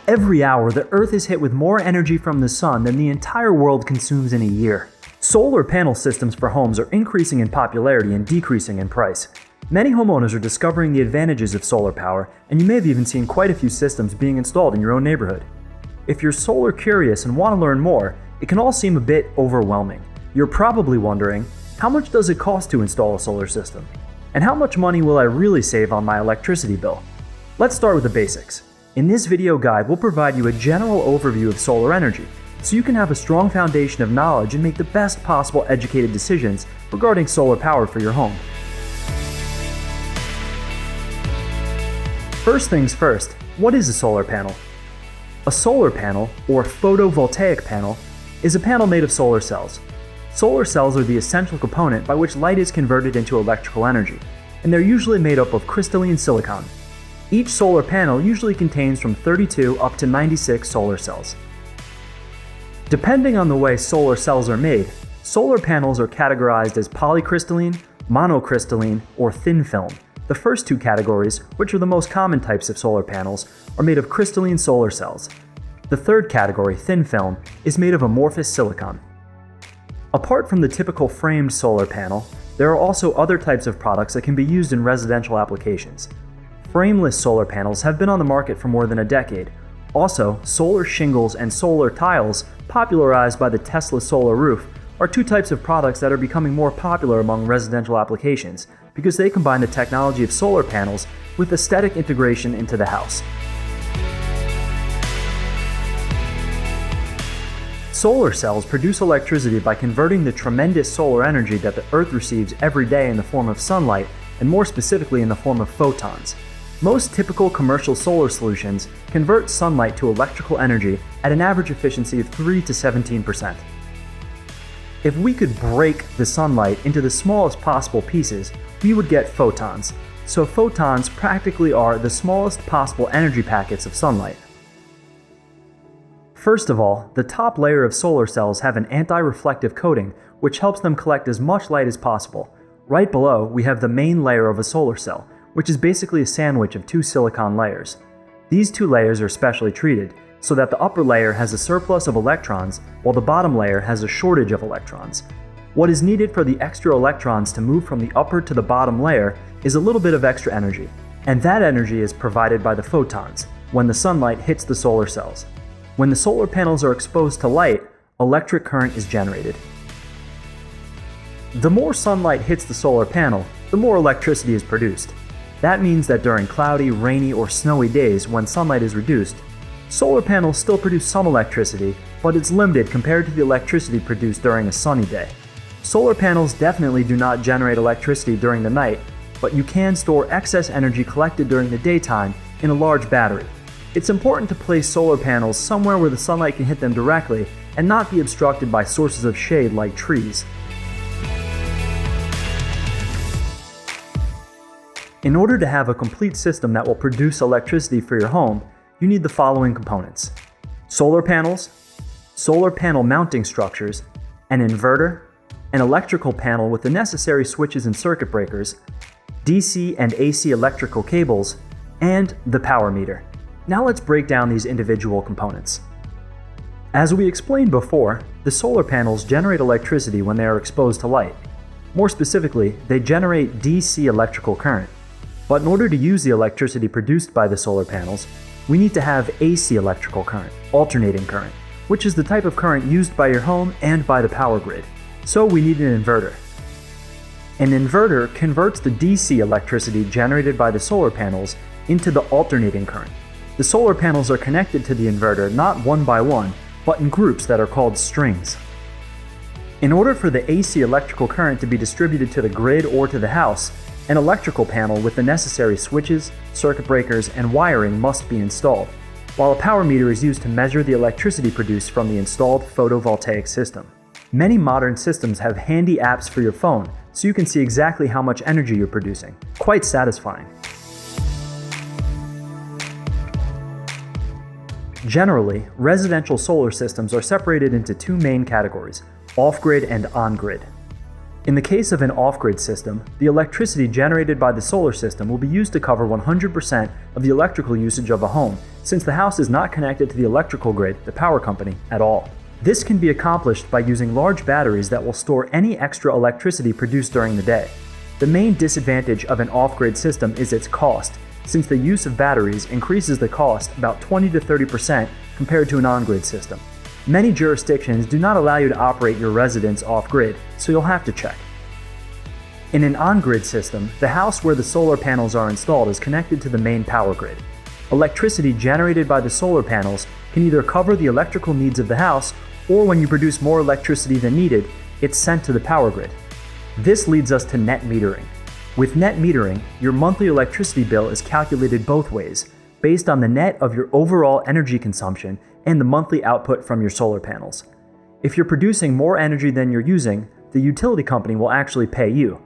Every hour, the Earth is hit with more energy from the sun than the entire world consumes in a year. Solar panel systems for homes are increasing in popularity and decreasing in price. Many homeowners are discovering the advantages of solar power, and you may have even seen quite a few systems being installed in your own neighborhood. If you're solar curious and want to learn more, it can all seem a bit overwhelming. You're probably wondering, how much does it cost to install a solar system? And how much money will I really save on my electricity bill? Let's start with the basics. In this video guide, we'll provide you a general overview of solar energy, so you can have a strong foundation of knowledge and make the best possible educated decisions regarding solar power for your home. First things first, what is a solar panel? A solar panel, or photovoltaic panel, is a panel made of solar cells. Solar cells are the essential component by which light is converted into electrical energy, and they're usually made up of crystalline silicon. Each solar panel usually contains from 32 up to 96 solar cells. Depending on the way solar cells are made, solar panels are categorized as polycrystalline, monocrystalline, or thin film. The first two categories, which are the most common types of solar panels, are made of crystalline solar cells. The third category, thin film, is made of amorphous silicon. Apart from the typical framed solar panel, there are also other types of products that can be used in residential applications. Frameless solar panels have been on the market for more than a decade. Also, solar shingles and solar tiles, popularized by the Tesla solar roof, are two types of products that are becoming more popular among residential applications because they combine the technology of solar panels with aesthetic integration into the house. Solar cells produce electricity by converting the tremendous solar energy that the Earth receives every day in the form of sunlight, and more specifically in the form of photons. Most typical commercial solar solutions convert sunlight to electrical energy at an average efficiency of 3 to 17%. If we could break the sunlight into the smallest possible pieces, we would get photons. So photons practically are the smallest possible energy packets of sunlight. First of all, the top layer of solar cells have an anti-reflective coating, which helps them collect as much light as possible. Right below, we have the main layer of a solar cell, which is basically a sandwich of two silicon layers. These two layers are specially treated, so that the upper layer has a surplus of electrons, while the bottom layer has a shortage of electrons. What is needed for the extra electrons to move from the upper to the bottom layer is a little bit of extra energy, and that energy is provided by the photons, when the sunlight hits the solar cells. When the solar panels are exposed to light, electric current is generated. The more sunlight hits the solar panel, the more electricity is produced. That means that during cloudy, rainy, or snowy days when sunlight is reduced, solar panels still produce some electricity, but it's limited compared to the electricity produced during a sunny day. Solar panels definitely do not generate electricity during the night, but you can store excess energy collected during the daytime in a large battery. It's important to place solar panels somewhere where the sunlight can hit them directly and not be obstructed by sources of shade like trees. In order to have a complete system that will produce electricity for your home, you need the following components: solar panels, solar panel mounting structures, an inverter, an electrical panel with the necessary switches and circuit breakers, DC and AC electrical cables, and the power meter. Now let's break down these individual components. As we explained before, the solar panels generate electricity when they are exposed to light. More specifically, they generate DC electrical current. But in order to use the electricity produced by the solar panels, we need to have AC electrical current, alternating current, which is the type of current used by your home and by the power grid. So we need an inverter. An inverter converts the DC electricity generated by the solar panels into the alternating current. The solar panels are connected to the inverter not one by one, but in groups that are called strings. In order for the AC electrical current to be distributed to the grid or to the house, an electrical panel with the necessary switches, circuit breakers, and wiring must be installed, while a power meter is used to measure the electricity produced from the installed photovoltaic system. Many modern systems have handy apps for your phone, so you can see exactly how much energy you're producing. Quite satisfying. Generally, residential solar systems are separated into two main categories: off-grid and on-grid. In the case of an off-grid system, the electricity generated by the solar system will be used to cover 100% of the electrical usage of a home, since the house is not connected to the electrical grid, the power company, at all. This can be accomplished by using large batteries that will store any extra electricity produced during the day. The main disadvantage of an off-grid system is its cost, since the use of batteries increases the cost about 20 to 30% compared to an on-grid system. Many jurisdictions do not allow you to operate your residence off-grid, so you'll have to check. In an on-grid system, the house where the solar panels are installed is connected to the main power grid. Electricity generated by the solar panels can either cover the electrical needs of the house, or when you produce more electricity than needed, it's sent to the power grid. This leads us to net metering. With net metering, your monthly electricity bill is calculated both ways, based on the net of your overall energy consumption and the monthly output from your solar panels. If you're producing more energy than you're using, the utility company will actually pay you.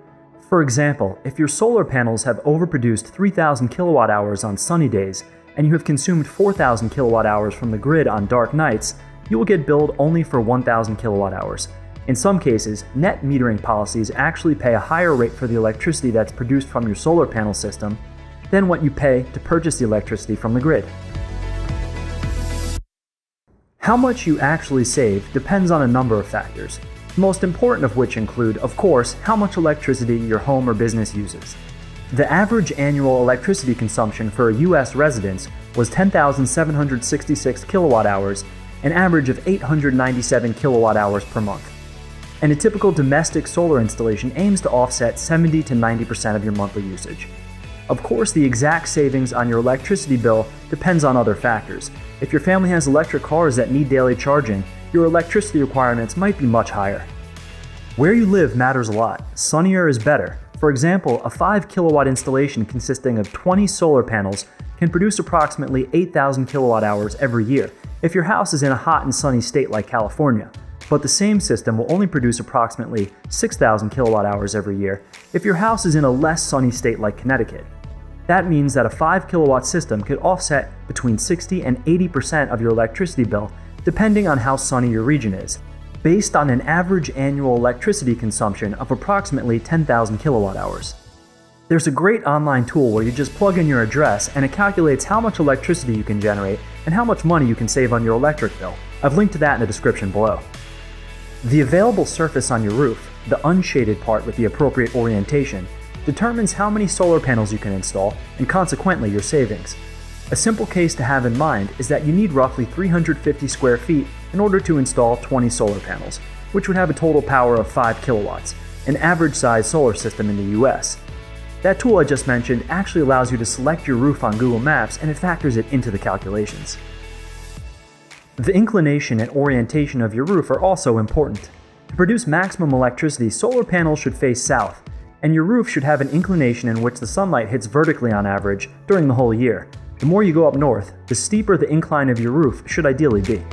For example, if your solar panels have overproduced 3,000 kilowatt hours on sunny days and you have consumed 4,000 kilowatt hours from the grid on dark nights, you will get billed only for 1,000 kilowatt hours. In some cases, net metering policies actually pay a higher rate for the electricity that's produced from your solar panel system than what you pay to purchase the electricity from the grid. How much you actually save depends on a number of factors, the most important of which include, of course, how much electricity your home or business uses. The average annual electricity consumption for a U.S. residence was 10,766 kilowatt hours, an average of 897 kilowatt hours per month. And a typical domestic solar installation aims to offset 70 to 90% of your monthly usage. Of course, the exact savings on your electricity bill depends on other factors. If your family has electric cars that need daily charging, your electricity requirements might be much higher. Where you live matters a lot. Sunnier is better. For example, a 5 kilowatt installation consisting of 20 solar panels can produce approximately 8,000 kilowatt hours every year if your house is in a hot and sunny state like California. But the same system will only produce approximately 6,000 kilowatt hours every year if your house is in a less sunny state like Connecticut. That means that a 5 kilowatt system could offset between 60 and 80% of your electricity bill depending on how sunny your region is, based on an average annual electricity consumption of approximately 10,000 kilowatt hours. There's a great online tool where you just plug in your address and it calculates how much electricity you can generate and how much money you can save on your electric bill. I've linked to that in the description below. The available surface on your roof, the unshaded part with the appropriate orientation, determines how many solar panels you can install and consequently your savings. A simple case to have in mind is that you need roughly 350 square feet in order to install 20 solar panels, which would have a total power of 5 kilowatts, an average size solar system in the US. That tool I just mentioned actually allows you to select your roof on Google Maps and it factors it into the calculations. The inclination and orientation of your roof are also important. To produce maximum electricity, solar panels should face south, and your roof should have an inclination in which the sunlight hits vertically on average during the whole year. The more you go up north, the steeper the incline of your roof should ideally be.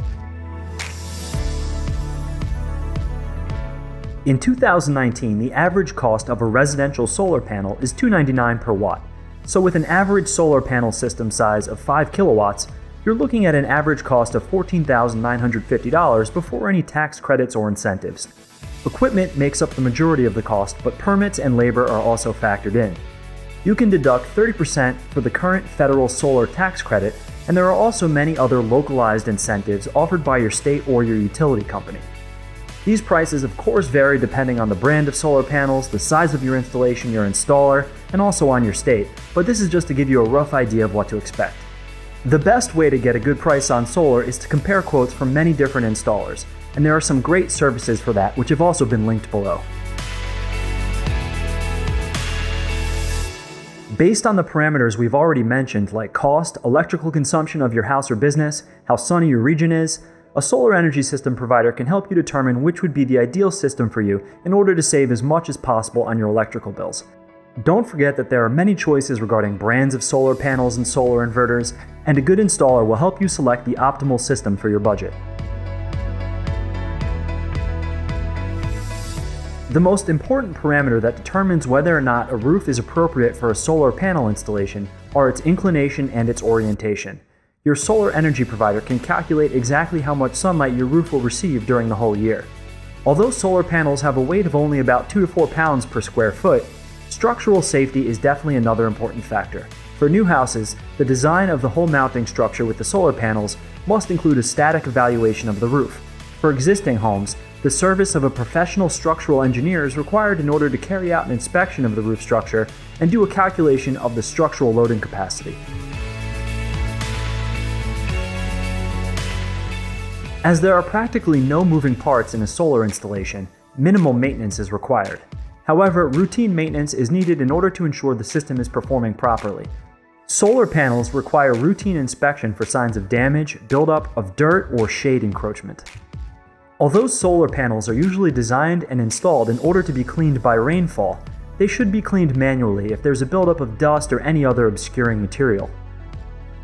In 2019, the average cost of a residential solar panel is $299 per watt. So with an average solar panel system size of 5 kilowatts, you're looking at an average cost of $14,950 before any tax credits or incentives. Equipment makes up the majority of the cost, but permits and labor are also factored in. You can deduct 30% for the current federal solar tax credit, and there are also many other localized incentives offered by your state or your utility company. These prices of course vary depending on the brand of solar panels, the size of your installation, your installer, and also on your state, but this is just to give you a rough idea of what to expect. The best way to get a good price on solar is to compare quotes from many different installers, and there are some great services for that which have also been linked below. Based on the parameters we've already mentioned like cost, electrical consumption of your house or business, how sunny your region is, a solar energy system provider can help you determine which would be the ideal system for you in order to save as much as possible on your electrical bills. Don't forget that there are many choices regarding brands of solar panels and solar inverters, and a good installer will help you select the optimal system for your budget. The most important parameter that determines whether or not a roof is appropriate for a solar panel installation are its inclination and its orientation. Your solar energy provider can calculate exactly how much sunlight your roof will receive during the whole year. Although solar panels have a weight of only about 2 to 4 pounds per square foot, structural safety is definitely another important factor. For new houses, the design of the whole mounting structure with the solar panels must include a static evaluation of the roof. For existing homes, the service of a professional structural engineer is required in order to carry out an inspection of the roof structure and do a calculation of the structural loading capacity. As there are practically no moving parts in a solar installation, minimal maintenance is required. However, routine maintenance is needed in order to ensure the system is performing properly. Solar panels require routine inspection for signs of damage, buildup of dirt, or shade encroachment. Although solar panels are usually designed and installed in order to be cleaned by rainfall, they should be cleaned manually if there's a buildup of dust or any other obscuring material.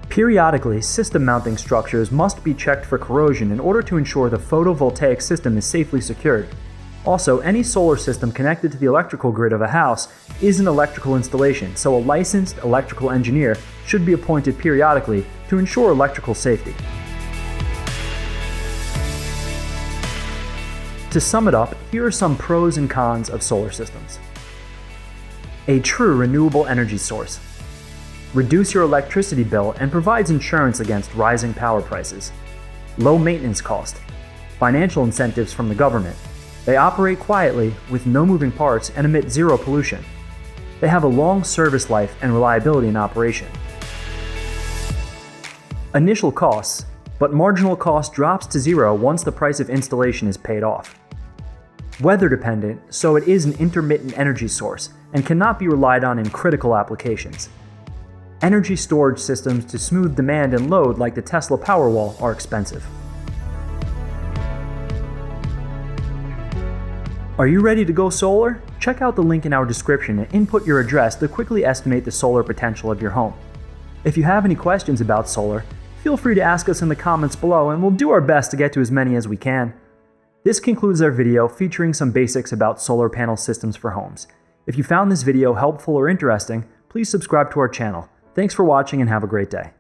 Periodically, system mounting structures must be checked for corrosion in order to ensure the photovoltaic system is safely secured. Also, any solar system connected to the electrical grid of a house is an electrical installation, so a licensed electrical engineer should be appointed periodically to ensure electrical safety. To sum it up, here are some pros and cons of solar systems. A true renewable energy source. Reduce your electricity bill and provides insurance against rising power prices. Low maintenance cost. Financial incentives from the government. They operate quietly with no moving parts and emit zero pollution. They have a long service life and reliability in operation. Initial costs, but marginal cost drops to zero once the price of installation is paid off. Weather dependent, so it is an intermittent energy source and cannot be relied on in critical applications. Energy storage systems to smooth demand and load like the Tesla Powerwall are expensive. Are you ready to go solar? Check out the link in our description and input your address to quickly estimate the solar potential of your home. If you have any questions about solar, feel free to ask us in the comments below and we'll do our best to get to as many as we can. This concludes our video featuring some basics about solar panel systems for homes. If you found this video helpful or interesting, please subscribe to our channel. Thanks for watching and have a great day.